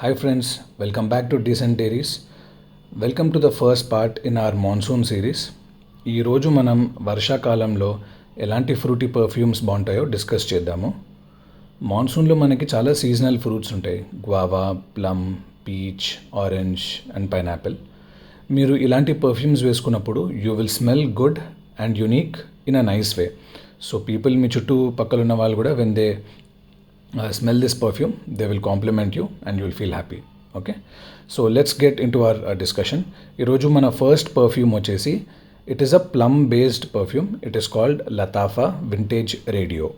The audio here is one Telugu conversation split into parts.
Hi friends, welcome back to Decent Dairies. Welcome to the first part in our monsoon series. ఈరోజు మనం వర్షాకాలంలో ఎలాంటి ఫ్రూటీ పర్ఫ్యూమ్స్ బాగుంటాయో డిస్కస్ చేద్దాము. మాన్సూన్లో మనకి చాలా సీజనల్ ఫ్రూట్స్ ఉంటాయి. Guava, plum, peach, orange and pineapple. మీరు ఇలాంటి పర్ఫ్యూమ్స్ వేసుకున్నప్పుడు you will smell good and unique in a nice way. So people మీ చుట్టూ పక్కల ఉన్న వాళ్ళు కూడా when they smell this perfume, they will compliment you and you will feel happy. Okay, so let's get into our discussion. ఈరోజు మన ఫస్ట్ పర్ఫ్యూమ్ వచ్చేసి it is a plum based perfume. It is called Lattafa vintage radio.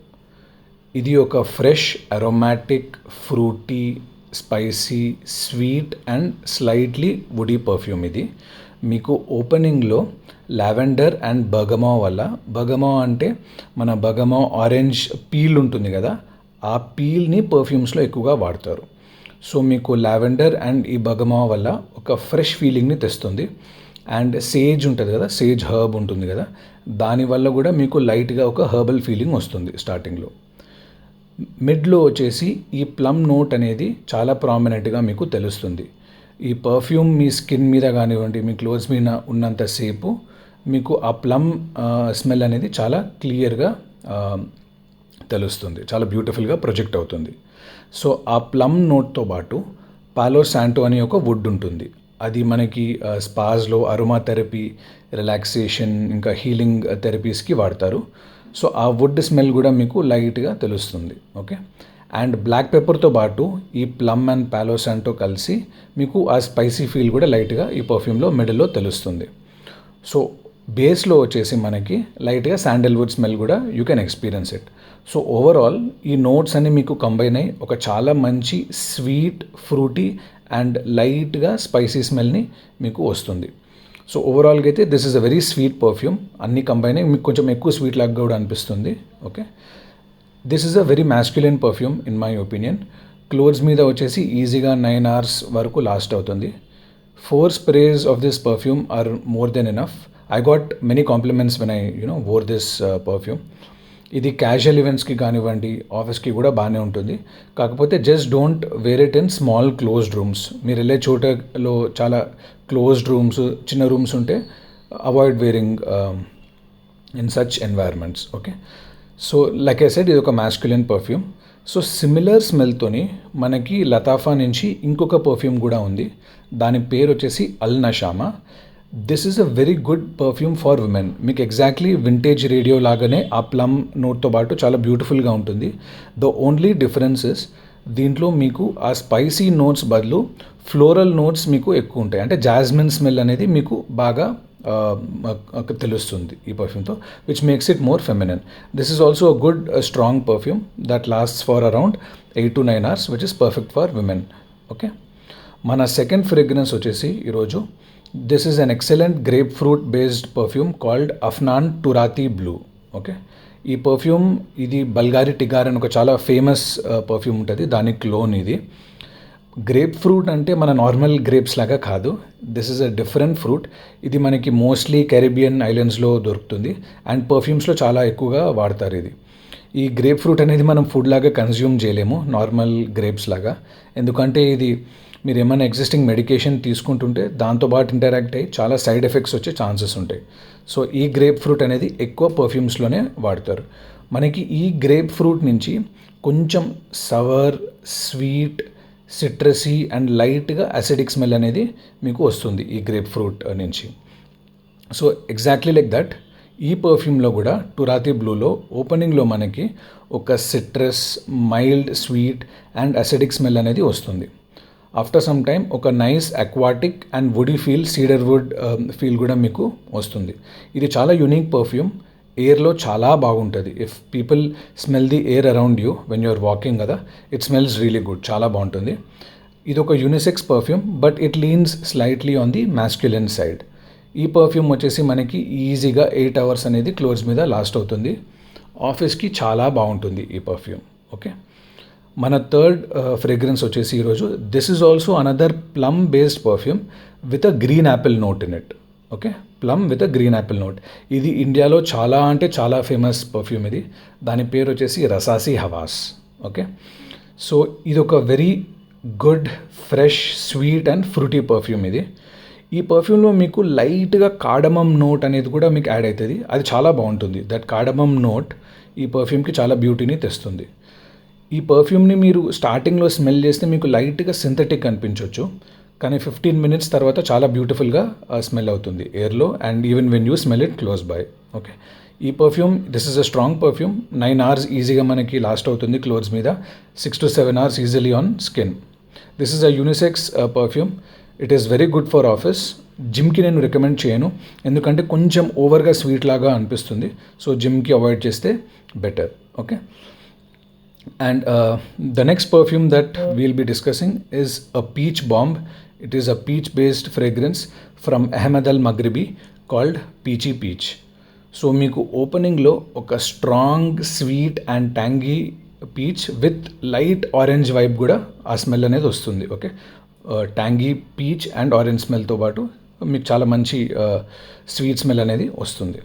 ఇది ఒక fresh aromatic fruity spicy sweet and slightly woody perfume. ఇది మీకు ఓపెనింగ్లో లావెండర్ అండ్ బర్గమా వల్ల, బర్గమా అంటే మన బర్గమా ఆరెంజ్ పీల్ ఉంటుంది కదా, ఆ పీల్ని పర్ఫ్యూమ్స్లో ఎక్కువగా వాడతారు. సో మీకు లావెండర్ అండ్ ఈ బర్గమా వల్ల ఒక ఫ్రెష్ ఫీలింగ్ని తెస్తుంది. అండ్ సేజ్ ఉంటుంది కదా, సేజ్ హర్బ్ ఉంటుంది కదా, దానివల్ల కూడా మీకు లైట్గా ఒక హర్బల్ ఫీలింగ్ వస్తుంది స్టార్టింగ్లో. మిడ్లో వచ్చేసి ఈ ప్లమ్ నోట్ అనేది చాలా ప్రామినెంట్గా మీకు తెలుస్తుంది. ఈ పర్ఫ్యూమ్ మీ స్కిన్ మీద కానివ్వండి, మీ క్లోత్స్ మీద ఉన్నంతసేపు మీకు ఆ ప్లమ్ స్మెల్ అనేది చాలా క్లియర్గా తెలుస్తుంది, చాలా బ్యూటిఫుల్గా ప్రొజెక్ట్ అవుతుంది. సో ఆ ప్లమ్ నోట్తో పాటు పాలో శాంటో అనే ఒక వుడ్ ఉంటుంది. అది మనకి స్పాస్లో అరోమా థెరపీ, రిలాక్సేషన్, ఇంకా హీలింగ్ థెరపీస్కి వాడతారు. సో ఆ వుడ్ స్మెల్ కూడా మీకు లైట్గా తెలుస్తుంది. ఓకే, అండ్ బ్లాక్ పెప్పర్తో పాటు ఈ ప్లమ్ అండ్ పాలో శాంటో కలిసి మీకు ఆ స్పైసీ ఫీల్ కూడా లైట్గా ఈ పర్ఫ్యూమ్లో మిడిల్లో తెలుస్తుంది. సో బేస్లో వచ్చేసి మనకి లైట్గా శాండల్వుడ్ స్మెల్ కూడా you can experience it. So overall ఈ నోట్స్ అన్ని మీకు కంబైన్ అయ్యి ఒక చాలా మంచి స్వీట్, ఫ్రూటీ అండ్ లైట్గా స్పైసీ స్మెల్ని మీకు వస్తుంది. సో ఓవరాల్గా అయితే this is a very sweet perfume. అన్ని కంబైన్ అయ్యి మీకు కొంచెం ఎక్కువ స్వీట్ లాగా కూడా అనిపిస్తుంది. Okay, this is a very masculine perfume in my opinion. Clothes మీద వచ్చేసి ఈజీగా 9 hours వరకు లాస్ట్ అవుతుంది. 4 sprays of this perfume are more than enough. I got many compliments when I wore this perfume. ఇది క్యాజువల్ ఈవెంట్స్కి కానివ్వండి, ఆఫీస్కి కూడా బాగానే ఉంటుంది. కాకపోతే just don't wear it in small closed rooms. మీరు వెళ్ళే చోటలో చాలా క్లోజ్డ్ రూమ్స్, చిన్న రూమ్స్ ఉంటే avoid wearing in such environments. Okay, so like I said ఇది ఒక మ్యాస్క్యులిన్ పర్ఫ్యూమ్. సో సిమిలర్ స్మెల్తోని మనకి లతాఫా నుంచి ఇంకొక పర్ఫ్యూమ్ కూడా ఉంది. దాని పేరు వచ్చేసి Al Nashama. This is a very good perfume for women. మీకు ఎగ్జాక్ట్లీ వింటేజ్ రేడియో లాగానే ఆ ప్లమ్ నోట్తో పాటు చాలా బ్యూటిఫుల్గా ఉంటుంది. ద ఓన్లీ డిఫరెన్స్ ఇస్ దీంట్లో మీకు ఆ స్పైసీ నోట్స్ బదులు ఫ్లోరల్ నోట్స్ మీకు ఎక్కువ ఉంటాయి. అంటే జాస్మిన్ స్మెల్ అనేది మీకు బాగా తెలుస్తుంది ఈ పర్ఫ్యూమ్తో, which makes it more feminine. This is also a good strong perfume that lasts for around 8 to 9 hours, which is perfect for women. Okay, మన సెకండ్ ఫ్రేగ్రెన్స్ వచ్చేసి ఈరోజు this is an excellent grapefruit based perfume called Afnan Turathi Blue. Okay, ఈ పర్ఫ్యూమ్ ఇది బల్గారి టిగార్ అని ఒక చాలా ఫేమస్ పర్ఫ్యూమ్ ఉంటుంది, దాని క్లోన్ ఇది. గ్రేప్ ఫ్రూట్ అంటే మన నార్మల్ గ్రేప్స్ లాగా కాదు, this is a different fruit. ఇది మనకి మోస్ట్లీ కెరీబియన్ ఐలాండ్స్లో దొరుకుతుంది అండ్ పర్ఫ్యూమ్స్లో చాలా ఎక్కువగా వాడతారు ఇది. ఈ గ్రేప్ ఫ్రూట్ అనేది మనం ఫుడ్ లాగా కన్జ్యూమ్ చేయలేము నార్మల్ గ్రేప్స్ లాగా, ఎందుకంటే ఇది మీరు ఏమైనా ఎగ్జిస్టింగ్ మెడికేషన్ తీసుకుంటుంటే దాంతోపాటు ఇంటరాక్ట్ అయ్యి చాలా సైడ్ ఎఫెక్ట్స్ వచ్చే ఛాన్సెస్ ఉంటాయి. సో ఈ గ్రేప్ ఫ్రూట్ అనేది ఎక్కువ పర్ఫ్యూమ్స్లోనే వాడతారు. మనకి ఈ గ్రేప్ ఫ్రూట్ నుంచి కొంచెం సవర్, స్వీట్, సిట్రసీ అండ్ లైట్గా అసిడిక్ స్మెల్ అనేది మీకు వస్తుంది ఈ గ్రేప్ ఫ్రూట్ నుంచి. సో ఎగ్జాక్ట్లీ లైక్ దట్ ఈ పర్ఫ్యూమ్లో కూడా టురాతి బ్లూలో ఓపెనింగ్లో మనకి ఒక citrus, mild, sweet and acidic smell అనేది వస్తుంది. ఆఫ్టర్ సమ్ టైమ్ ఒక nice aquatic and woody feel, cedar wood feel కూడా మీకు వస్తుంది. ఇది చాలా యూనిక్ పర్ఫ్యూమ్, ఎయిర్లో చాలా బాగుంటుంది. If people smell the air around you when you're walking కదా, ఇట్ స్మెల్స్ రియలీ గుడ్, చాలా బాగుంటుంది. ఇది ఒక unisex perfume but it leans slightly on the masculine side. ఈ పర్ఫ్యూమ్ వచ్చేసి మనకి ఈజీగా 8 hours అనేది క్లోత్స్ మీద లాస్ట్ అవుతుంది. ఆఫీస్కి చాలా బాగుంటుంది ఈ పర్ఫ్యూమ్. ఓకే, మన థర్డ్ ఫ్రేగ్రెన్స్ వచ్చేసి ఈరోజు this is also another plum based perfume with a green Apple note in it. Okay, plum with a green Apple note. ఇది ఇండియాలో చాలా అంటే చాలా ఫేమస్ పర్ఫ్యూమ్ ఇది. దాని పేరు వచ్చేసి రసాసి హవాస్. ఓకే, సో ఇది ఒక very good fresh sweet and fruity perfume ఇది. ఈ పర్ఫ్యూమ్లో మీకు లైట్గా కార్డమమ్ నోట్ అనేది కూడా మీకు యాడ్ అవుతుంది. అది చాలా బాగుంటుంది. దట్ కార్డమమ్ నోట్ ఈ పర్ఫ్యూమ్కి చాలా బ్యూటీని తెస్తుంది. ఈ పర్ఫ్యూమ్ని మీరు స్టార్టింగ్లో స్మెల్ చేస్తే మీకు లైట్గా సింథటిక్ అనిపించవచ్చు, కానీ 15 minutes తర్వాత చాలా బ్యూటిఫుల్గా స్మెల్ అవుతుంది ఎయిర్లో, and even when you smell it close by. Okay, ఈ perfume this is a strong perfume. 9 hours ఈజీగా మనకి లాస్ట్ అవుతుంది క్లోత్స్ మీద, 6 to 7 hours easily on skin. This is a unisex perfume. It is very good for office. జిమ్కి నేను రికమెండ్ చేయను, ఎందుకంటే కొంచెం ఓవర్గా స్వీట్ లాగా అనిపిస్తుంది. సో జిమ్కి అవాయిడ్ చేస్తే better. Okay, and the next perfume that we'll be discussing is a peach bomb. It is a peach based fragrance from Ahmed Al Maghribi called Peachy Peach. So మీకు ఓపెనింగ్లో ఒక strong sweet and tangy peach with light orange vibe కూడా ఆ స్మెల్ అనేది వస్తుంది. Okay, tangy peach and orange స్మెల్తో పాటు మీకు చాలా మంచి స్వీట్ స్మెల్ అనేది వస్తుంది.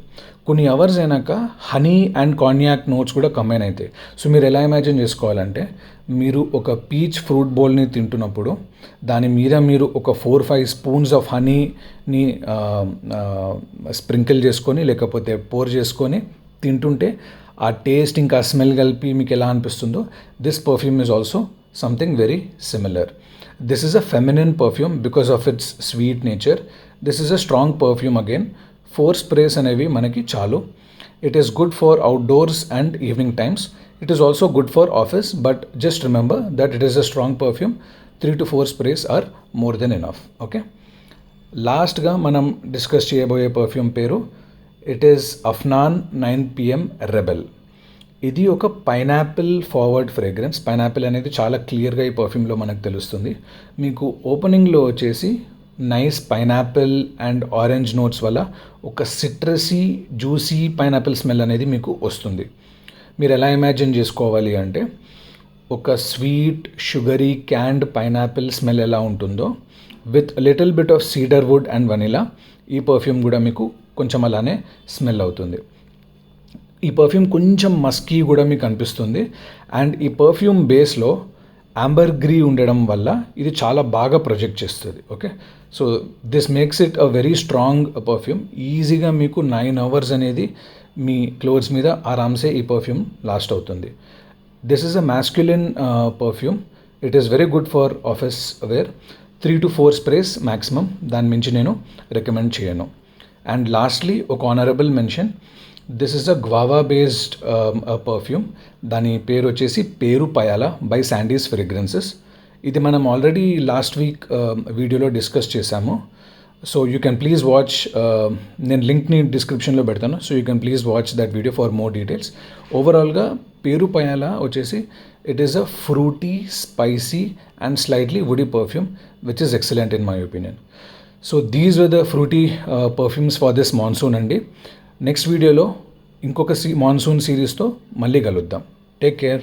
కొన్ని అవర్స్ అయినాక హనీ అండ్ కాన్యాక్ నోట్స్ కూడా కంబైన్ అవుతాయి. సో మీరు ఎలా ఇమాజిన్ చేసుకోవాలంటే, మీరు ఒక పీచ్ ఫ్రూట్ బౌల్ని తింటున్నప్పుడు దాని మీద మీరు ఒక 4-5 spoons ఆఫ్ హనీని స్ప్రింకిల్ చేసుకొని లేకపోతే పోర్ చేసుకొని తింటుంటే ఆ టేస్ట్ ఇంకా స్మెల్ కలిపి మీకు ఎలా అనిపిస్తుందో, this perfume is also something very similar. This is a feminine perfume because of its sweet nature. This is a strong perfume again. 4 sprays అనేవి మనకి చాలు. It is good for outdoors and evening times. It is also good for office, but just remember that it is a strong perfume. 3 to 4 sprays are more than enough. Okay, లాస్ట్గా మనం డిస్కస్ చేయబోయే పర్ఫ్యూమ్ పేరు it is Afnan 9 PM rebel. ఇది ఒక పైనాపిల్ ఫార్వర్డ్ ఫ్రేగ్రెన్స్. పైనాపిల్ అనేది చాలా క్లియర్గా ఈ పర్ఫ్యూమ్లో మనకు తెలుస్తుంది. మీకు ఓపెనింగ్లో వచ్చేసి nice pineapple and orange notes వల్ల ఒక సిట్రసీ జ్యూసీ పైనాపిల్ స్మెల్ అనేది మీకు వస్తుంది. మీరు ఎలా ఇమాజిన్ చేసుకోవాలి అంటే, ఒక స్వీట్ షుగరీ క్యాండ్ పైనాపిల్ స్మెల్ ఎలా ఉంటుందో with little bit of seeder wood and vanilla, ఈ పర్ఫ్యూమ్ కూడా మీకు కొంచెం అలానే స్మెల్ అవుతుంది. ఈ పర్ఫ్యూమ్ కొంచెం మస్కీ కూడా మీకు అనిపిస్తుంది. అండ్ ఈ పర్ఫ్యూమ్ బేస్లో అంబర్గ్రీ ఉండడం వల్ల ఇది చాలా బాగా ప్రొజెక్ట్ చేస్తుంది. Okay, so this makes it a very strong perfume. ఈజీగా మీకు 9 hours అనేది మీ క్లోత్స్ మీద ఆరామ్సే ఈ పర్ఫ్యూమ్ లాస్ట్ అవుతుంది. This is a masculine perfume. It is very good for office wear. 3 to 4 sprays maximum, దాని మించి నేను రికమెండ్ చేయను. అండ్ లాస్ట్లీ ఒక honourable mention, this is a guava based perfume. దాని పేరు వచ్చేసి పేరు పయాల బై శాండీస్ ఫ్రేగ్రెన్సెస్. ఇది మనం ఆల్రెడీ లాస్ట్ వీక్ వీడియోలో డిస్కస్ చేశాము. So you can please watch, నేను లింక్ని డిస్క్రిప్షన్లో పెడతాను. So you can please watch that video for more details. ఓవరాల్గా పేరు పయాల వచ్చేసి it is a fruity, spicy and slightly woody perfume which is excellent in my opinion. So these were the fruity perfumes for this monsoon అండి. నెక్స్ట్ వీడియోలో ఇంకొక మాన్సూన్ సిరీస్తో మళ్ళీ కలుద్దాం. Take care.